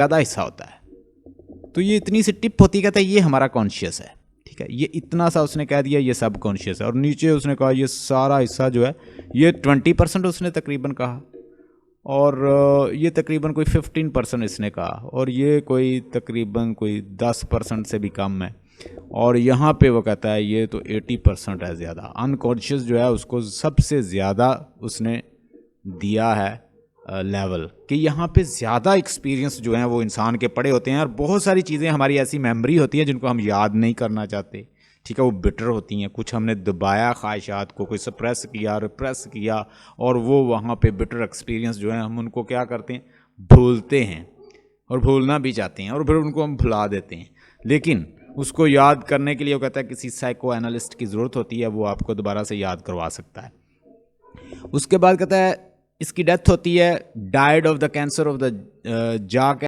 ज़्यादा हिस्सा होता है। तो ये इतनी सी टिप होती है, कहता है ये हमारा कॉन्शियस है, ठीक है। ये इतना सा उसने कह दिया ये सब कॉन्शियस है, और नीचे उसने कहा ये सारा हिस्सा जो है ये 20% उसने तकरीबन कहा, और ये तकरीबन कोई 15% इसने कहा, और ये कोई तकरीबन कोई 10% से भी कम है, और यहाँ पे वो कहता है ये तो 80% है ज़्यादा। अनकॉन्शियस जो है उसको सबसे ज़्यादा उसने दिया है लेवल, कि यहाँ पे ज़्यादा एक्सपीरियंस जो हैं वो इंसान के पड़े होते हैं, और बहुत सारी चीज़ें हमारी ऐसी मेमोरी होती हैं जिनको हम याद नहीं करना चाहते, ठीक है। वो बिटर होती हैं, कुछ हमने दबाया ख्वाहिशात को, कोई सप्रेस किया, रिप्रेस किया, और वो वहाँ पे बिटर एक्सपीरियंस जो है हम उनको क्या करते हैं, भूलते हैं, और भूलना भी चाहते हैं, और फिर उनको हम भुला देते हैं। लेकिन उसको याद करने के लिए वो कहता है किसी साइको एनालिस्ट की ज़रूरत होती है, वो आपको दोबारा से याद करवा सकता है। उसके बाद कहता है इसकी डेथ होती है, died of the cancer of the जा